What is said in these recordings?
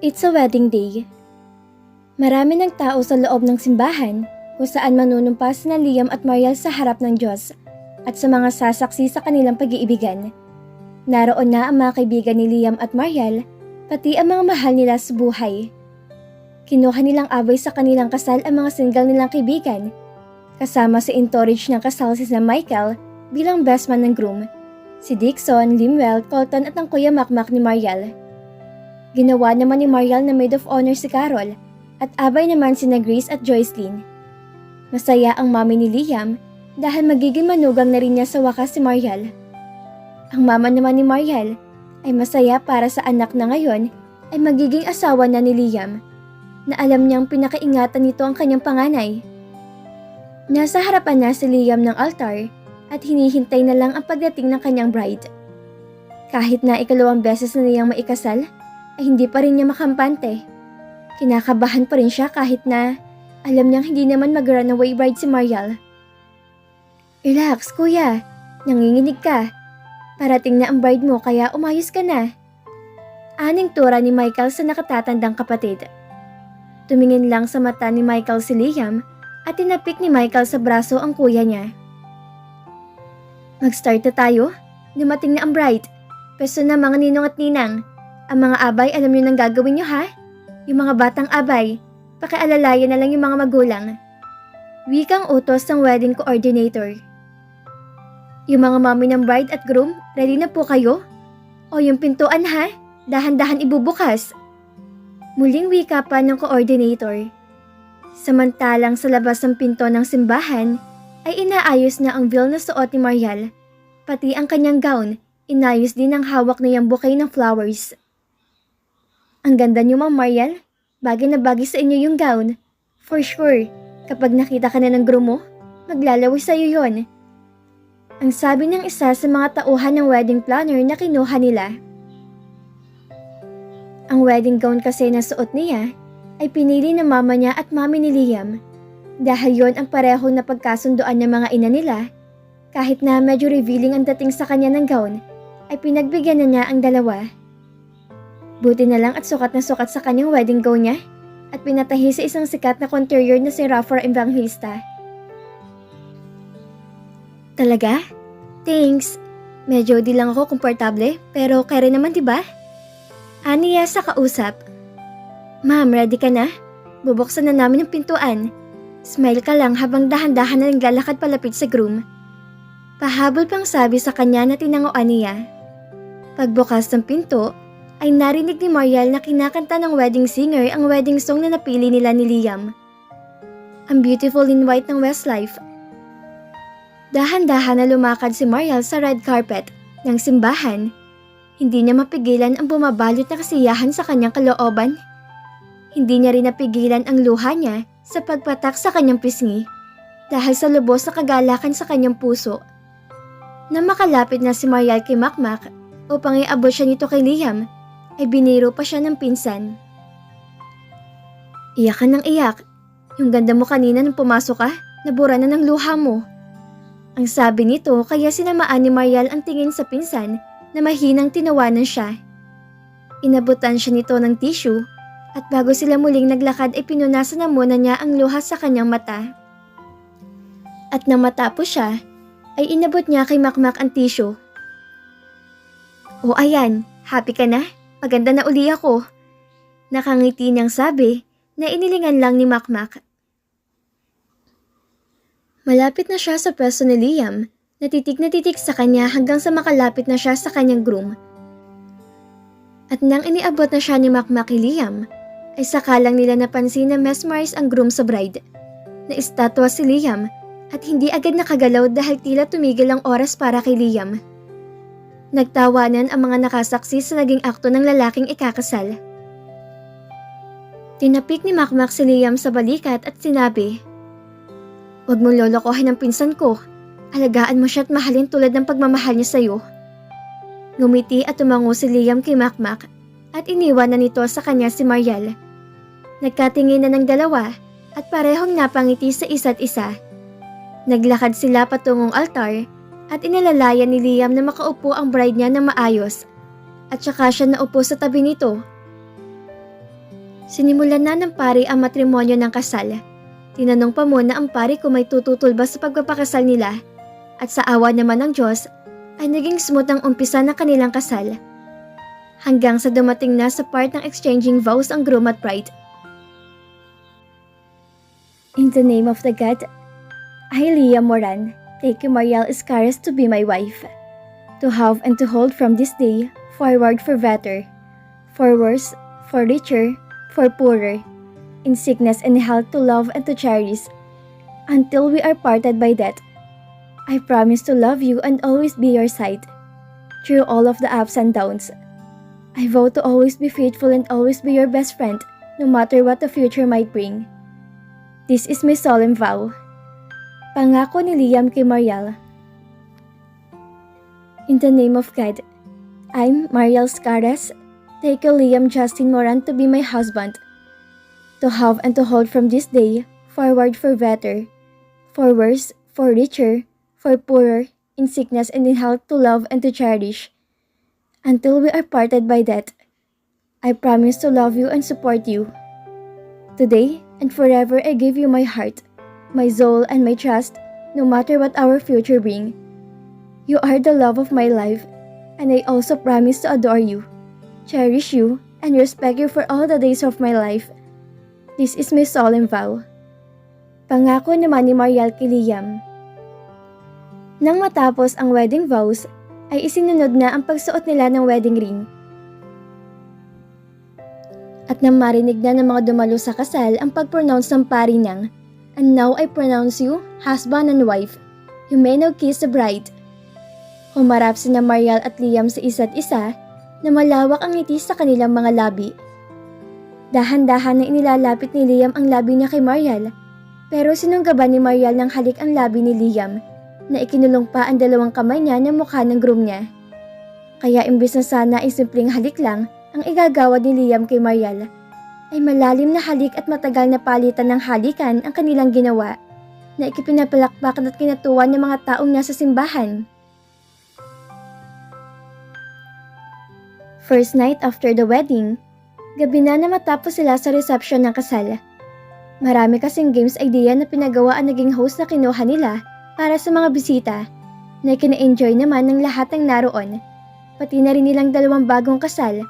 It's a wedding day. Marami ng tao sa loob ng simbahan kung saan manunumpa sina Liam at Mariel sa harap ng Diyos at sa mga sasaksi sa kanilang pag-iibigan. Naroon na ang mga kaibigan ni Liam at Mariel, pati ang mga mahal nila sa buhay. Kinuha nilang abay sa kanilang kasal ang mga single nilang kaibigan, kasama si entourage ng kasal si Michael bilang best man ng groom, si Dixon, Limwell, Colton at ang kuya Makmak ni Mariel. Ginawa naman ni Mariel na maid of honor si Carol at abay naman sina Grace at Joycelyn. Masaya ang mami ni Liam dahil magiging manugang na rin niya sa wakas si Mariel. Ang mama naman ni Mariel ay masaya para sa anak na ngayon ay magiging asawa na ni Liam, na alam niyang pinakaingatan nito ang kanyang panganay. Nasa harapan na si Liam ng altar at hinihintay na lang ang pagdating ng kanyang bride. Kahit na ikalawang beses na niyang maikasal, ay hindi pa rin niya makampante. Kinakabahan pa rin siya kahit na alam niyang hindi naman mag-runaway bride si Mariel. Relax, kuya. Nanginginig ka. Parating na ang bride mo kaya umayos ka na. Aning tura ni Michael sa nakatatandang kapatid. Tumingin lang sa mata ni Michael si Liam at tinapik ni Michael sa braso ang kuya niya. Mag-start na tayo? Dumating na ang bride. Pwesto na mga ninong at ninang. Ang mga abay alam niyo nang gagawin niyo ha? Yung mga batang abay, pakialalayan na lang yung mga magulang. Wikang utos ng wedding coordinator. Yung mga mami ng bride at groom, ready na po kayo? O yung pintuan ha? Dahan-dahan ibubukas. Muling wika pa ng coordinator. Samantalang sa labas ng pinto ng simbahan, ay inaayos na ang veil na suot ni Mariel. Pati ang kanyang gown, inayos din ang hawak na yung bouquet ng flowers. Ang ganda niyo, Ma'am Mariel. Bagay na bagay sa inyo yung gown. For sure, kapag nakita ka na ng groom mo, maglalaway sa'yo yon. Ang sabi ng isa sa mga tauhan ng wedding planner na kinuha nila. Ang wedding gown kasi na suot niya ay pinili ng mama niya at mami ni Liam. Dahil yon ang parehong napagkasunduan ng mga ina nila, kahit na medyo revealing ang dating sa kanya ng gown, ay pinagbigyan na niya ang dalawa. Buti na lang at sukat na sukat sa kanyang wedding gown niya at pinatahi sa isang sikat na couturier na si Rafa Evangelista. Talaga? Thanks. Medyo di lang ako komportable pero kaya rin naman diba? Aniya sa kausap. Ma'am, ready ka na? Bubuksan na namin yung pintuan. Smile ka lang habang dahan-dahan na naglalakad palapit sa groom. Pahabol pang sabi sa kanya na tinanguan niya. Pagbukas ng pinto, ay narinig ni Mariel na kinakanta ng wedding singer ang wedding song na napili nila ni Liam. Ang Beautiful in White ng Westlife. Dahan-dahan na lumakad si Mariel sa red carpet ng simbahan. Hindi niya mapigilan ang bumabalot na kasiyahan sa kanyang kalooban. Hindi niya rin napigilan ang luha niya sa pagpatak sa kanyang pisngi dahil sa lubos na kagalakan sa kanyang puso. Na makalapit na si Mariel kay Makmak upang iabot siya nito kay Liam, ay biniro pa siya ng pinsan. Iyak ka ng iyak. Yung ganda mo kanina nung pumasok ka, nabura na ng luha mo. Ang sabi nito kaya sinamaan ni Mariel ang tingin sa pinsan na mahinang tinawanan siya. Inabutan siya nito ng tissue at bago sila muling naglakad ay pinunasan na muna niya ang luha sa kanyang mata. At nang matapos siya, ay inabot niya kay Makmak ang tissue. O ayan, happy ka na? Maganda na uli ako. Nakangiti niyang sabi na inilingan lang ni Makmak. Malapit na siya sa pwesto ni Liam, natitig na titig sa kanya hanggang sa makalapit na siya sa kanyang groom. At nang iniabot na siya ni Makmak kay Liam, ay sakalang nila napansin na mesmerize ang groom sa bride. Na estatwa si Liam at hindi agad nakagalaw dahil tila tumigil ang oras para kay Liam. Nagtawanan ang mga nakasaksi sa naging akto ng lalaking ikakasal. Tinapik ni Makmak si Liam sa balikat at sinabi, "Huwag mong lolokohin ang pinsan ko. Alagaan mo siya at mahalin tulad ng pagmamahal niya sa'yo." Ngumiti at tumango si Liam kay Makmak at iniwan na nito sa kanya si Mariel. Nagkatingin na ng dalawa at parehong napangiti sa isa't isa. Naglakad sila patungong altar at inalalayan ni Liam na makaupo ang bride niya na maayos at saka siya naupo sa tabi nito. Sinimulan na ng pari ang matrimonyo ng kasal. Tinanong pa muna ang pari kung may tututol ba sa pagpapakasal nila. At sa awa naman ng Diyos, ay naging smooth ang umpisa ng kanilang kasal. Hanggang sa dumating na sa part ng exchanging vows ang groom at bride. In the name of the God, I, Leah Moran, take you Mariel Iscares to be my wife, to have and to hold from this day forward for better, for worse, for richer, for poorer, in sickness and health to love and to cherish, until we are parted by death. I promise to love you and always be your side, through all of the ups and downs. I vow to always be faithful and always be your best friend, no matter what the future might bring. This is my solemn vow. Pangako ni Liam kay Mariel. In the name of God, I'm Mariel Iscares, take you Liam Justin Moran to be my husband, to have and to hold from this day forward for better, for worse, for richer, for poorer, in sickness and in health to love and to cherish, until we are parted by death. I promise to love you and support you. Today and forever I give you my heart, my soul and my trust, no matter what our future bring. You are the love of my life, and I also promise to adore you, cherish you, and respect you for all the days of my life. This is my solemn vow. Pangako naman ni Mariel kay Liam. Nang matapos ang wedding vows, ay isinunod na ang pagsuot nila ng wedding ring. At nang marinig na ng mga dumalo sa kasal ang pag-pronounce ng pari ng, "And now I pronounce you husband and wife. You may now kiss the bride." Humarap sina Mariel at Liam sa isa't isa na malawak ang ngiti sa kanilang mga labi. Dahan-dahan na inilalapit ni Liam ang labi niya kay Mariel, pero sinunggaban ni Mariel ng halik ang labi ni Liam na ikinulong pa ang dalawang kamay niya na mukha ng groom niya. Kaya imbis na sana ay simpleng halik lang ang igagawad ni Liam kay Mariel, ay malalim na halik at matagal na palitan ng halikan ang kanilang ginawa na ikipinapalakpakan at kinatuwa ng mga taong nasa simbahan. First night after the wedding, gabi na matapos sila sa reception ng kasal. Marami kasing games idea na pinagawa ang naging host na kinuha nila para sa mga bisita na kina-enjoy naman ng lahat ng naroon, pati na rin nilang dalawang bagong kasal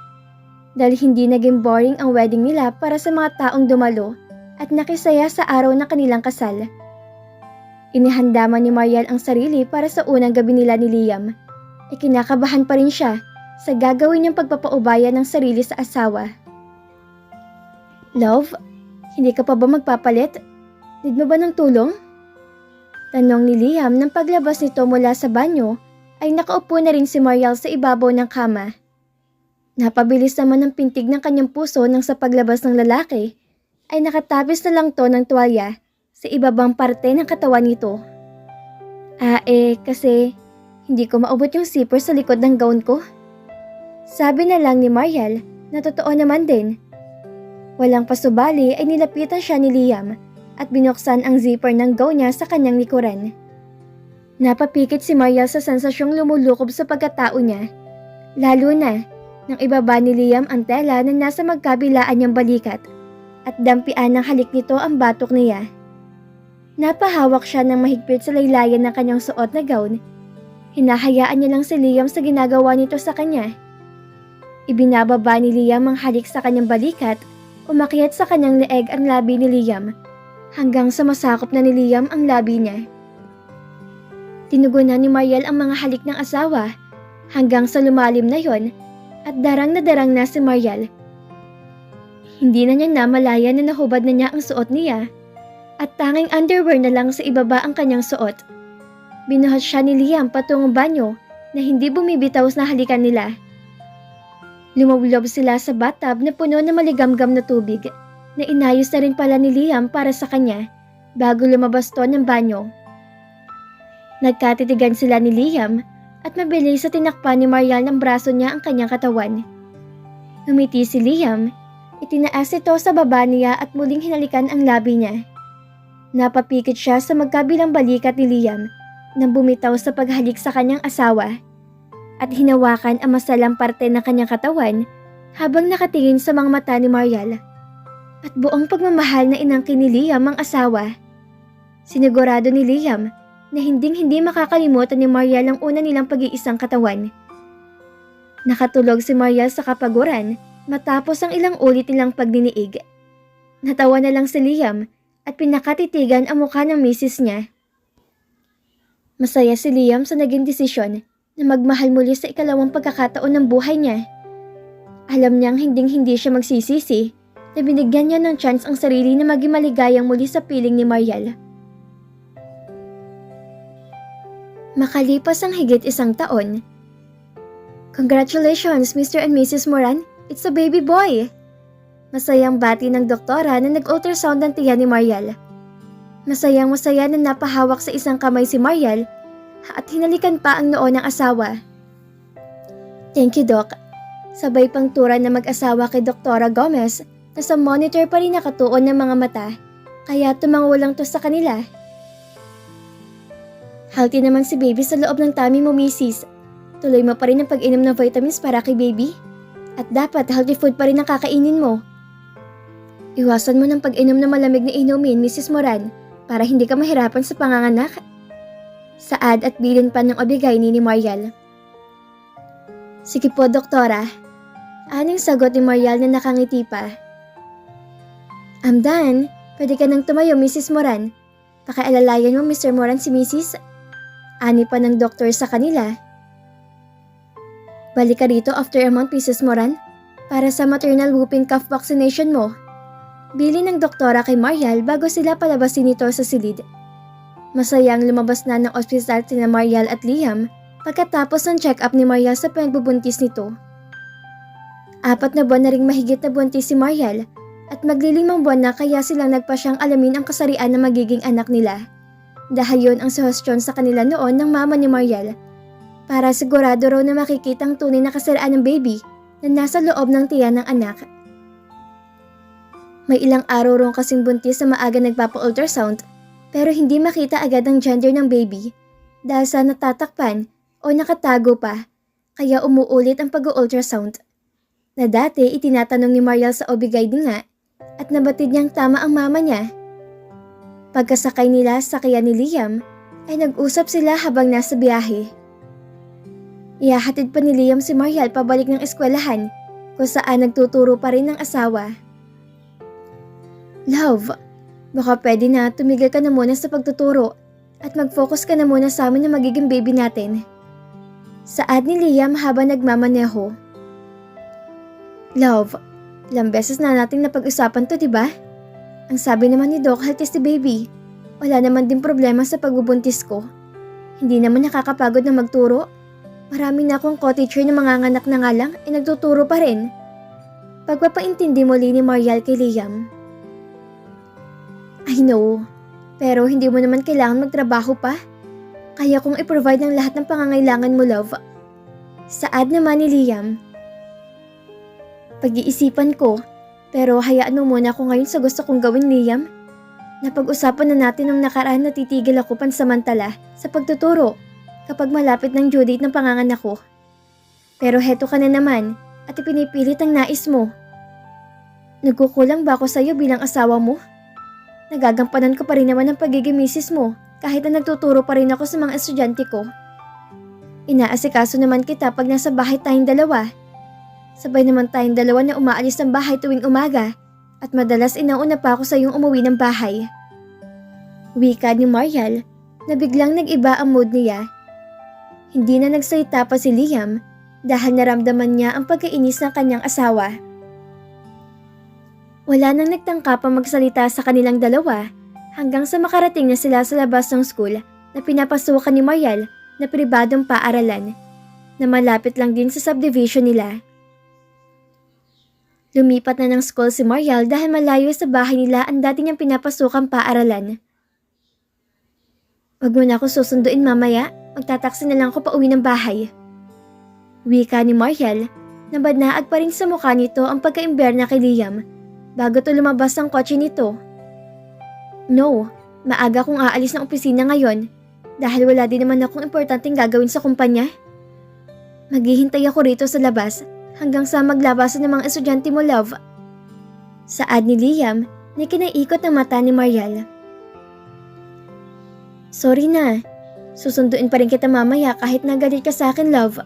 dahil hindi naging boring ang wedding nila para sa mga taong dumalo at nakisaya sa araw na kanilang kasal. Inihanda man ni Mariel ang sarili para sa unang gabi nila ni Liam. Ikinakabahan pa rin siya sa gagawin niyang pagpapaubaya ng sarili sa asawa. "Love, hindi ka pa ba magpapalit? Need mo ba ng tulong?" Tanong ni Liam nang paglabas nito mula sa banyo ay nakaupo na rin si Mariel sa ibabaw ng kama. Napabilis naman ang pintig ng kanyang puso nang sa paglabas ng lalaki ay nakatapis na lang to ng tuwalya sa ibabang parte ng katawan nito. Kasi hindi ko maubot yung zipper sa likod ng gown ko." Sabi na lang ni Mariel na totoo naman din. Walang pasubali ay nilapitan siya ni Liam at binuksan ang zipper ng gown niya sa kanyang likuran. Napapikit si Mariel sa sensasyong lumulukob sa pagkatao niya, lalo na nang ibaba ni Liam ang tela na nasa magkabilaan niyang balikat at dampian ng halik nito ang batok niya. Napahawak siya ng mahigpit sa laylayan ng kanyang suot na gown. Hinahayaan niya lang si Liam sa ginagawa nito sa kanya. Ibinababa ni Liam ang halik sa kanyang balikat, umakyat sa kanyang leeg ang labi ni Liam, hanggang sa masakop na ni Liam ang labi niya. Tinugunan ni Mariel ang mga halik ng asawa, hanggang sa lumalim na yon at darang na si Mariel. Hindi na niya namalaya na nahubad na niya ang suot niya, at tanging underwear na lang sa ibaba ang kanyang suot. Binuhat siya ni Liam patungong banyo na hindi bumibitaw sa halikan nila. Lumawlob sila sa bathtub na puno ng maligamgam na tubig na inayos na rin pala ni Liam para sa kanya bago lumabas to ng banyo. Nagkatitigan sila ni Liam at mabilis sa tinakpan ni Mariel ng braso niya ang kanyang katawan. Ngumiti si Liam, itinaas ito sa baba niya at muling hinalikan ang labi niya. Napapikit siya sa magkabilang balikat ni Liam nang bumitaw sa paghalik sa kanyang asawa at hinawakan ang masalang parte ng kanyang katawan habang nakatingin sa mga mata ni Mariel. at buong pagmamahal na inangkin ni Liam ang asawa. Sinigurado ni Liam na hinding-hindi makakalimutan ni Mariel ang una nilang pag-iisang katawan. Nakatulog si Mariel sa kapaguran matapos ang ilang ulit nilang pagdiniig. Natawa na lang si Liam at pinakatitigan ang mukha ng misis niya. Masaya si Liam sa naging desisyon na magmahal muli sa ikalawang pagkakataon ng buhay niya. Alam niyang hinding-hindi siya magsisisi na binigyan niya ng chance ang sarili na maging maligayang muli sa piling ni Mariel. Makalipas ang higit isang taon. Congratulations, Mr. and Mrs. Moran. It's a baby boy! Masayang bati ng doktora na nag-ultrasound ng tiyan ni Mariel. Masayang-masaya na napahawak sa isang kamay si Mariel at hinalikan pa ang noo ng asawa. Thank you, Doc. Sabay pang turan na mag-asawa kay Doktora Gomez na sa monitor pa rin nakatuon ng mga mata, kaya tumango lang to sa kanila. Healthy naman si baby sa loob ng tummy mo, Mrs. Tuloy mo pa rin ang pag-inom ng vitamins para kay baby. At dapat healthy food pa rin ang kakainin mo. Iwasan mo ng pag-inom ng malamig na inumin, Mrs. Moran, para hindi ka mahirapan sa panganganak. Saad at bilin pa ng obligay ni Mariel. Sige po, doktora. Aning sagot ni Mariel na nakangiti pa. I'm done. Pwede ka nang tumayo, Mrs. Moran. Pakialalayan mo, Mr. Moran, si Mrs. Ani pa ng doktor sa kanila. Balik ka rito after a month, Mrs. Moran, para sa maternal whooping cough vaccination mo. Bili ng doktora kay Mariel bago sila palabasin nito sa silid. Masayang lumabas na ng ospital sina Mariel at Liam pagkatapos ng check-up ni Mariel sa pinagbubuntis nito. 4 na buwan na ring mahigit na buntis si Mariel at maglilimang buwan na kaya silang nagpasyang alamin ang kasarian na magiging anak nila. Dahil yun ang suhestyon sa kanila noon ng mama ni Mariel para sigurado raw na makikita ang tunay na kasarian ng baby na nasa loob ng tiyan ng anak. May ilang araw raw kasing buntis sa maaga nagpapa-ultrasound pero hindi makita agad ang gender ng baby dahil sa natatakpan o nakatago pa kaya umuulit ang pag-ultrasound. Na dati itinatanong ni Mariel sa OB-GYN nga at nabatid niyang tama ang mama niya. Pagkasakay nila sa sakyan ni Liam ay nag-usap sila habang nasa biyahe. Ihahatid pa ni Liam si Mariel pabalik ng eskwelahan kung saan nagtuturo pa rin ng asawa. Love, baka pwede na tumigil ka na muna sa pagtuturo at mag-focus ka na muna sa amin na magiging baby natin. Saad ni Liam habang nagmamaneho. Love, ilang beses na nating napag-usapan to, diba? Ang sabi naman ni Doc, healthy si baby. Wala naman din problema sa pagbubuntis ko. Hindi naman nakakapagod na magturo. Marami na akong co-teacher na manganganak na nga lang, nagtuturo pa rin. Pagpapaintindi muli ni Mariel kay Liam. I know, pero hindi mo naman kailangan magtrabaho pa. Kaya kong i-provide ng lahat ng pangangailangan mo, love. Saad naman ni Liam. Pag-iisipan ko, pero hayaan mo muna ako ngayon sa gusto kong gawin, Liam. Napag-usapan na natin nung nakaraan na titigil ako pansamantala sa pagtuturo kapag malapit ng due date ng panganganak ko. Pero heto ka na naman at ipinipilit ang nais mo. Nagkukulang ba ako sa'yo bilang asawa mo? Nagagampanan ko pa rin naman ang pagiging misis mo kahit na nagtuturo pa rin ako sa mga estudyante ko. Inaasikaso naman kita pag nasa bahay tayong dalawa. Sabay naman tayong dalawa na umaalis ng bahay tuwing umaga at madalas inauna pa ako sa iyong umuwi ng bahay. Wika ni Mariel na biglang nag-iba ang mood niya. Hindi na nagsalita pa si Liam dahil naramdaman niya ang pagkainis ng kanyang asawa. Wala nang nagtangka pa magsalita sa kanilang dalawa hanggang sa makarating na sila sa labas ng school na pinapasukan ni Mariel na pribadong paaralan na malapit lang din sa subdivision nila. Lumipat na ng school si Mariel dahil malayo sa bahay nila ang dati niyang pinapasukang paaralan. Wag mo na ako susunduin mamaya, magtataksi na lang ako pa uwi ng bahay. Wika ni Mariel na badnaag pa rin sa mukha nito ang pagka-imberna kay Liam bago to lumabas ang kotse nito. No, maaga kong aalis ng opisina ngayon dahil wala din naman akong importanteng gagawin sa kumpanya. Maghihintay ako rito sa labas hanggang sa maglabasan ng mga estudyante mo, love. Saad ni Liam na kinaikot ng mata ni Mariel. Sorry na. Susunduin pa rin kita mamaya kahit nagalit ka sa akin, love.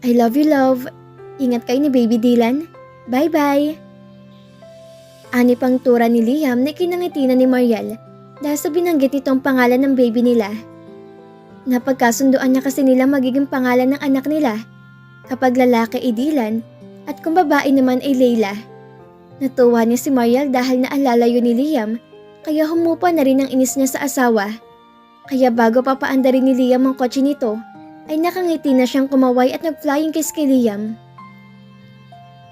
I love you, love. Ingat kayo ni Baby Dylan. Bye-bye. Ani pang tura ni Liam na kinangiti na ni Mariel dahil sa binanggit nitong pangalan ng baby nila. Napagkasunduan niya kasi nila magiging pangalan ng anak nila. Kapag lalaki ay Dylan at kung babae naman ay Layla. Natuwa niya si Mariel dahil naalala yun ni Liam kaya humupa na rin ang inis niya sa asawa. Kaya bago papaandarin ni Liam ang kotse nito ay nakangiti na siyang kumaway at nag-flying kiss kay Liam.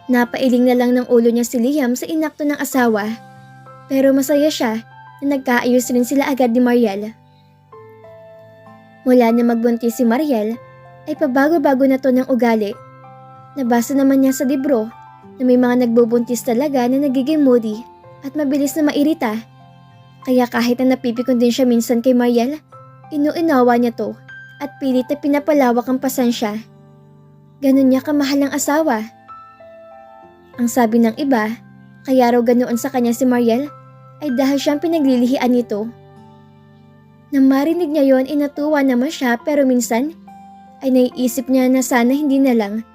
Napailing na lang ng ulo niya si Liam sa inakto ng asawa. Pero masaya siya na nagkaayos rin sila agad ni Mariel. Mula na magbuntis si Mariel, ay pabago-bago na to ng ugali. Nabasa naman niya sa libro na may mga nagbubuntis talaga na nagiging moody at mabilis na mairita. Kaya kahit na napipikon din siya minsan kay Mariel, inuunawa niya to at pilit na pinapalawak ang pasensya. Ganun niya kamahal ang asawa. Ang sabi ng iba, kaya raw ganoon sa kanya si Mariel ay dahil siyang pinaglilihian nito. Nang marinig niya yon, inatuwa naman siya pero minsan ay naiisip niya na sana hindi na lang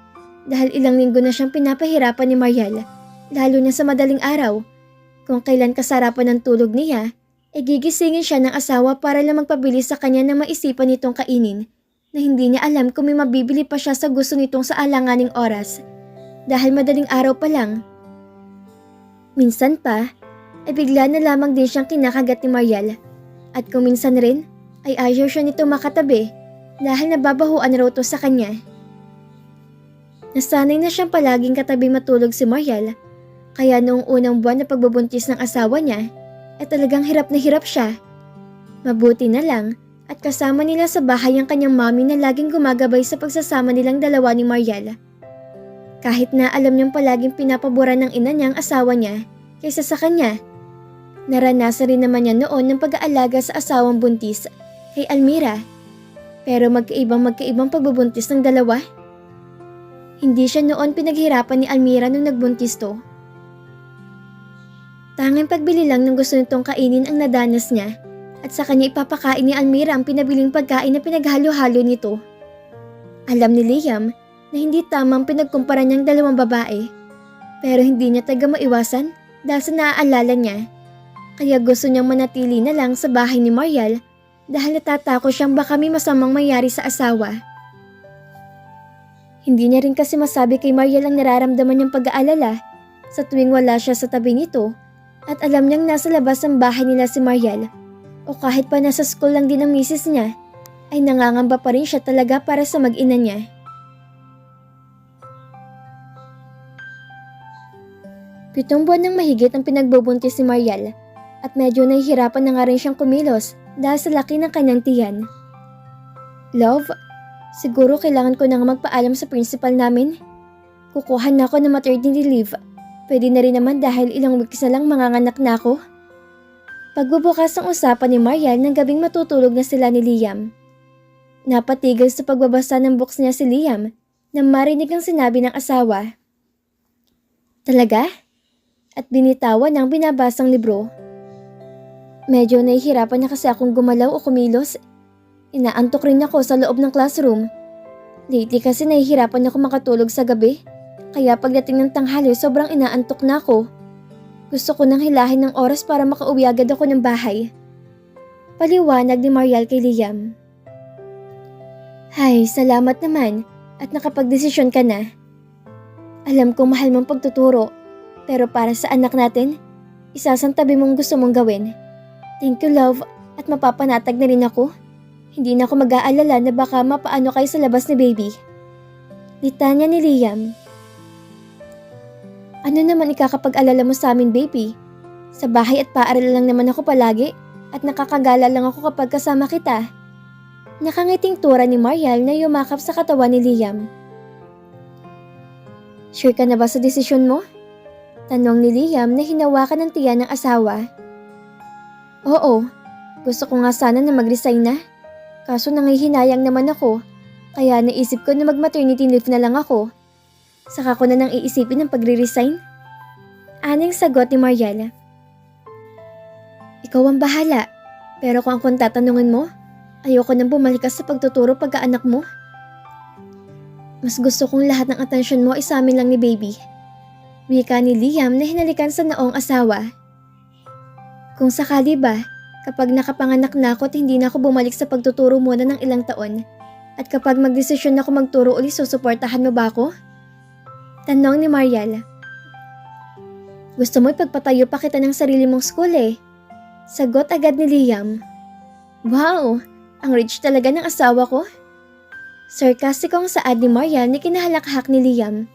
dahil ilang linggo na siyang pinapahirapan ni Mariel, lalo na sa madaling araw. Kung kailan kasarapan ng tulog niya, ay gigisingin siya ng asawa para lang magpabilis sa kanya na maisipan nitong kainin na hindi niya alam kung may mabibili pa siya sa gusto nitong sa alanganing oras dahil madaling araw pa lang. Minsan pa ay bigla na lamang din siyang kinakagat ni Mariel. At kung minsan rin, ay ayaw siya nito makatabi dahil nababahuan raw to sa kanya. Nasanay na siyang palaging katabi matulog si Mariel, kaya noong unang buwan na pagbubuntis ng asawa niya, ay talagang hirap na hirap siya. Mabuti na lang at kasama nila sa bahay ang kanyang mami na laging gumagabay sa pagsasama nilang dalawa ni Mariel. Kahit na alam niyang palaging pinapaboran ng ina niya ang asawa niya kaysa sa kanya. Naranasan rin naman niya noon ng pag-aalaga sa asawang buntis kay Almira. Pero magkaibang pagbubuntis ng dalawa. Hindi siya noon pinaghirapan ni Almira nung nagbuntis to. Tanging pagbili lang ng gusto nitong kainin ang nadanas niya at sa kanya ipapakain ni Almira ang pinabiling pagkain na pinaghalo-halo nito. Alam ni Liam na hindi tamang pinagkumpara niyang dalawang babae. Pero hindi niya taga maiwasan dahil sa naaalala niya. Kaya gusto niyang manatili na lang sa bahay ni Mariel dahil natatakot siyang baka may masamang mayari sa asawa. Hindi niya rin kasi masabi kay Mariel ang nararamdaman niyang pag-aalala sa tuwing wala siya sa tabi nito at alam niyang nasa labas ng bahay nila si Mariel o kahit pa nasa school lang din ang misis niya ay nangangamba pa rin siya talaga para sa mag-ina niya. Pitong buwan ng mahigit ang pinagbubuntis si Mariel. At medyo nahihirapan na nga rin siyang kumilos dahil sa laki ng kanyang tiyan. Love, siguro kailangan ko na nga magpaalam sa principal namin. Kukuha na ako ng maternity leave. Pwede na rin naman dahil ilang weeks na lang manganganak na ako. Pagbubukas ang usapan ni Mariel ng gabing matutulog na sila ni Liam. Napatigil sa pagbabasa ng books niya si Liam nang marinig ang sinabi ng asawa. Talaga? At binitawan ng binabasang libro. Medyo nahihirapan na kasi akong gumalaw o kumilos. Inaantok rin ako sa loob ng classroom. Lately kasi nahihirapan ako makatulog sa gabi. Kaya pagdating ng tanghali sobrang inaantok na ako. Gusto ko nang hilahin ng oras para makauwi agad ako ng bahay. Paliwanag ni Mariel kay Liam. Hay, salamat naman at nakapagdesisyon ka na. Alam kong mahal mong pagtuturo. Pero para sa anak natin, isasantabi mong gusto mong gawin. Thank you, love, at mapapanatag na rin ako. Hindi na ako mag-aalala na baka mapaano kayo sa labas ni baby. Litanya ni Liam. Ano naman ikakapag-alala mo sa amin, baby? Sa bahay at paaral lang naman ako palagi at nakakagala lang ako kapag kasama kita. Nakangiting tura ni Mariel na yumakap sa katawan ni Liam. Sure ka na ba sa desisyon mo? Tanong ni Liam na hinawakan ng tiyan ng asawa. Oo, gusto ko nga sana na mag-resign na. Kaso nangihinayang naman ako, kaya naisip ko na mag-maternity leave na lang ako. Saka ko na nang iisipin ng pagre-resign. Aning sagot ni Mariel. Ikaw ang bahala, pero kung akong tatanungin mo, ayoko nang bumalik ka sa pagtuturo pagkaanak mo. Mas gusto kong lahat ng atensyon mo ay sa amin lang ni baby. Wika ni Liam na hinalikan sa naong asawa. Kung sakali ba, kapag nakapanganak na ako at hindi na ako bumalik sa pagtuturo muna ng ilang taon, at kapag magdesisyon ako magturo uli, susuportahan mo ba ako? Tanong ni Mariel. Gusto mo ipagpatayo pa kita ng sarili mong school eh. Sagot agad ni Liam. Wow, ang rich talaga ng asawa ko. Sarkastikong saad ni Mariel na kinahalakhak ni Liam.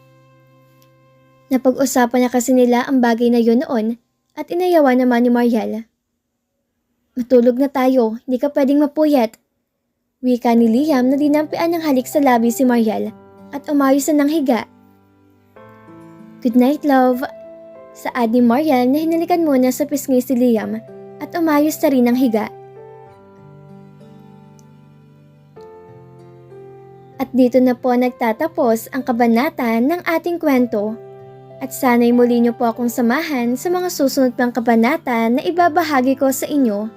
Napag-usapan na kasi nila ang bagay na yun noon at inayawan naman ni Mariel. Matulog na tayo, hindi ka pwedeng mapuyat. Wika ni Liam na dinampian ng halik sa labi si Mariel at umayos na ng higa. Good night, love. Saad ni Mariel na hinalikan muna sa pisngi si Liam at umayos na rin ng higa. At dito na po nagtatapos ang kabanata ng ating kwento. At sana'y muli niyo po akong samahan sa mga susunod pang kabanata na ibabahagi ko sa inyo.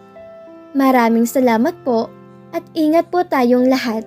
Maraming salamat po at ingat po tayong lahat.